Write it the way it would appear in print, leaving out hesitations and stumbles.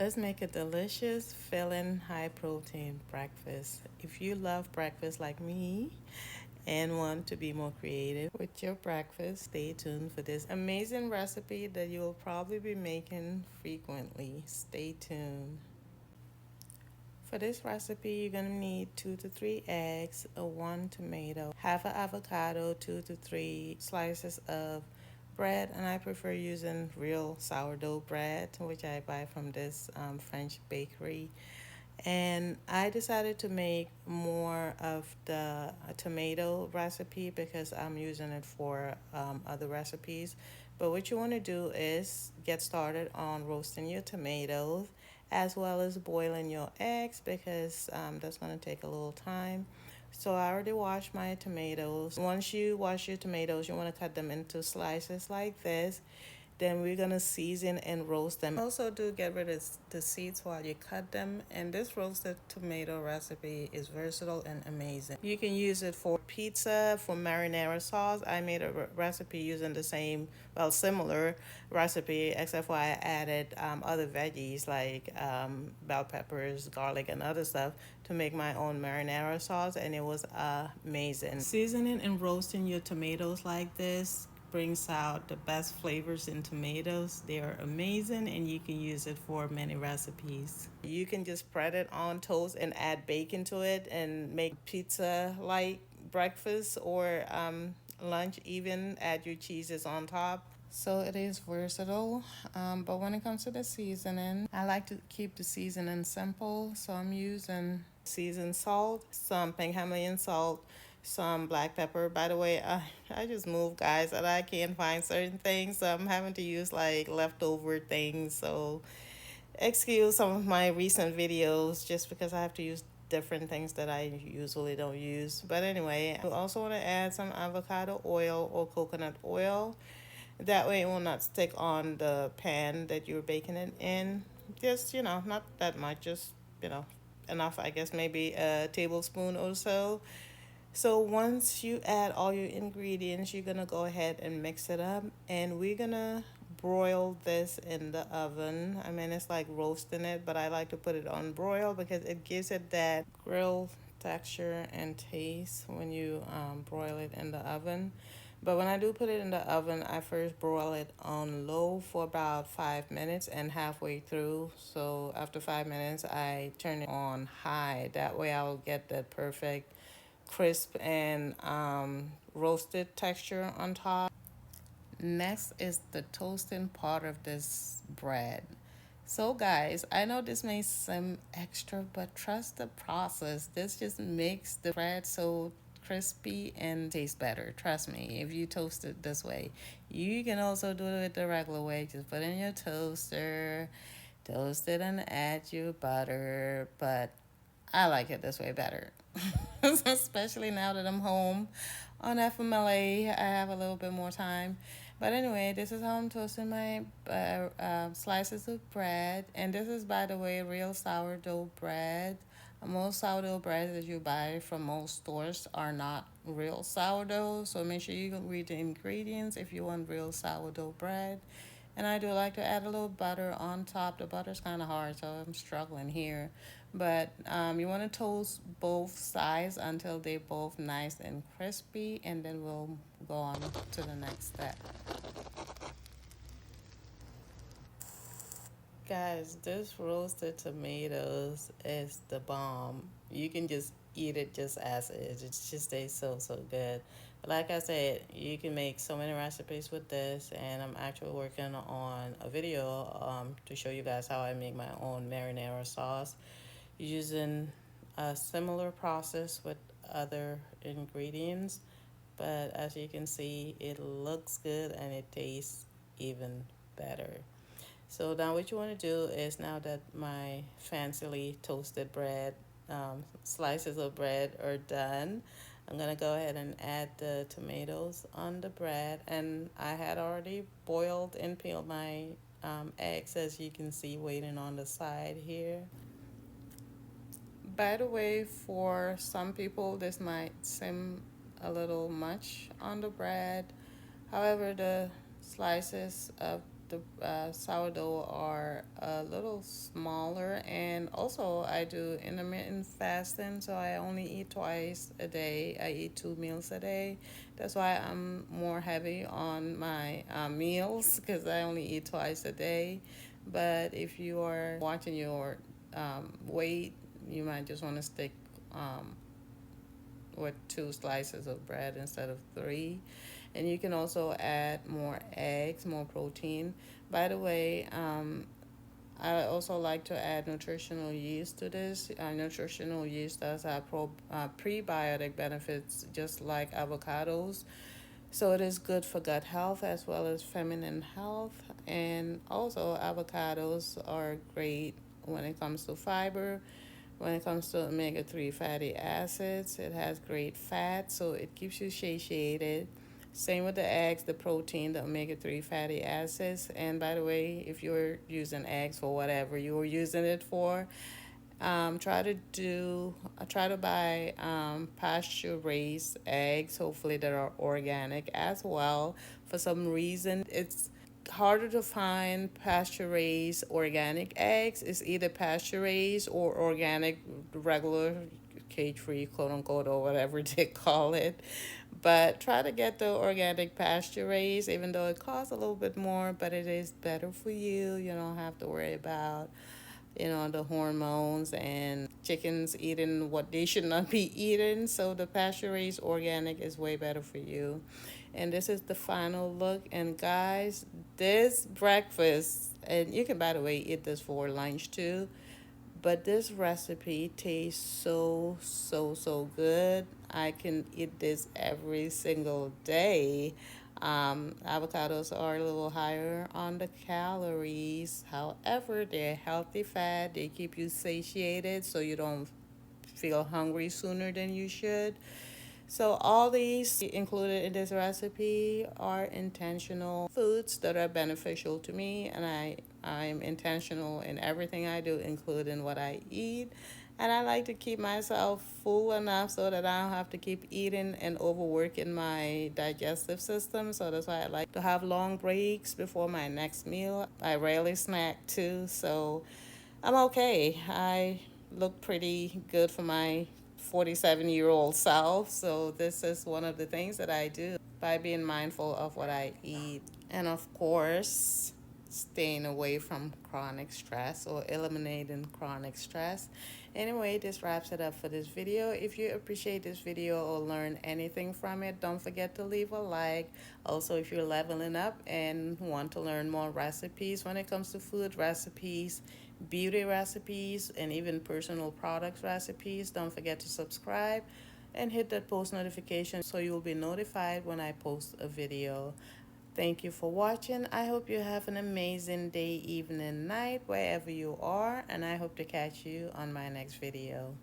Let's make a delicious, filling, high protein breakfast. If you love breakfast like me and want to be more creative with your breakfast, stay tuned for this amazing recipe that you will probably be making frequently. Stay tuned. For this recipe, you're going to need 2 to 3 eggs, one tomato, half an avocado, 2 to 3 slices of bread, and I prefer using real sourdough bread, which I buy from this French bakery. And I decided to make more of the tomato recipe because I'm using it for other recipes. But what you want to do is get started on roasting your tomatoes as well as boiling your eggs because that's going to take a little time. So I already washed my tomatoes. Once you wash your tomatoes, you want to cut them into slices like this. Then we're gonna season and roast them. Also do get rid of the seeds while you cut them. And this roasted tomato recipe is versatile and amazing. You can use it for pizza, for marinara sauce. I made a recipe using the same, well, similar recipe, except for I added other veggies like bell peppers, garlic, and other stuff to make my own marinara sauce, and it was amazing. Seasoning and roasting your tomatoes like this brings out the best flavors in tomatoes. They are amazing and you can use it for many recipes. You can just spread it on toast and add bacon to it and make pizza like breakfast or lunch, even add your cheeses on top. So it is versatile, but when it comes to the seasoning, I like to keep the seasoning simple. So I'm using seasoned salt, some pink Himalayan salt, some black pepper. By the way, I just moved, guys, and I can't find certain things, so I'm having to use like leftover things. So excuse some of my recent videos just because I have to use different things that I usually don't use. But anyway, I also want to add some avocado oil or coconut oil. That way it will not stick on the pan that you're baking it in. Just, not that much, just, enough, I guess maybe a tablespoon or so. So once you add all your ingredients, you're gonna go ahead and mix it up, and we're gonna broil this in the oven. I mean, it's like roasting it, but I like to put it on broil because it gives it that grilled texture and taste when you broil it in the oven. But when I do put it in the oven, I first broil it on low for about 5 minutes and halfway through. So after 5 minutes, I turn it on high. That way I will get that perfect crisp and roasted texture on top. Next is the toasting part of this bread. So guys, I know this may seem extra, but trust the process. This just makes the bread so crispy and taste better. Trust me, if you toast it this way. You can also do it the regular way. Just put in your toaster, toast it and add your butter, but I like it this way better. Especially now that I'm home on FMLA, I have a little bit more time. But anyway, this is how I'm toasting my slices of bread. And this is, by the way, real sourdough bread. Most sourdough breads that you buy from most stores are not real sourdough. So make sure you read the ingredients if you want real sourdough bread. And I do like to add a little butter on top. The butter's kind of hard, so I'm struggling here. But you want to toast both sides until they're both nice and crispy, and then we'll go on to the next step. Guys, this roasted tomatoes is the bomb. You can just eat it just as is. It just tastes so good. But like I said, you can make so many recipes with this, and I'm actually working on a video to show you guys how I make my own marinara sauce using a similar process with other ingredients. But as you can see, it looks good and it tastes even better. So now what you want to do is, now that my fancily toasted bread, slices of bread are done, I'm going to go ahead and add the tomatoes on the bread. And I had already boiled and peeled my eggs, as you can see, waiting on the side here. By the way, for some people, this might seem a little much on the bread. However, the slices of the sourdough are a little smaller, and also I do intermittent fasting, so I only eat twice a day. I eat 2 meals a day. That's why I'm more heavy on my meals because I only eat twice a day. But if you are watching your weight, you might just want to stick um, with 2 slices of bread instead of three. And you can also add more eggs, more protein. By the way, I also like to add nutritional yeast to this. Nutritional yeast does have prebiotic benefits, just like avocados. So it is good for gut health as well as feminine health. And also, avocados are great when it comes to fiber. When it comes to omega-3 fatty acids, it has great fat, so it keeps you satiated. Same with the eggs, the protein, the omega-3 fatty acids. And by the way, if you're using eggs for whatever you're using it for, try to buy pasture raised eggs, hopefully that are organic as well. For some reason, it's harder to find pasture raised organic eggs. It's either pasture raised or organic, regular, cage free, quote unquote, or whatever they call it. But try to get the organic pasture raised, even though it costs a little bit more, but it is better for you. You don't have to worry about the hormones and chickens eating what they should not be eating. So the pasture raised organic is way better for you. And this is the final look. And guys, this breakfast, and you can, by the way, eat this for lunch too. But this recipe tastes so, so, so good. I can eat this every single day. Avocados are a little higher on the calories. However, they're healthy fat. They keep you satiated so you don't feel hungry sooner than you should. So all these included in this recipe are intentional foods that are beneficial to me, and I'm intentional in everything I do, including what I eat. And I like to keep myself full enough so that I don't have to keep eating and overworking my digestive system. So that's why I like to have long breaks before my next meal. I rarely snack too, so I'm okay. I look pretty good for my 47-year-old self. So this is one of the things that I do by being mindful of what I eat. And of course, staying away from chronic stress or eliminating chronic stress. Anyway, this wraps it up for this video. If you appreciate this video or learn anything from it, don't forget to leave a like. Also, if you're leveling up and want to learn more recipes when it comes to food recipes, beauty recipes, and even personal products recipes, don't forget to subscribe and hit that post notification so you'll be notified when I post a video. Thank you for watching. I hope you have an amazing day, evening, night, wherever you are, and I hope to catch you on my next video.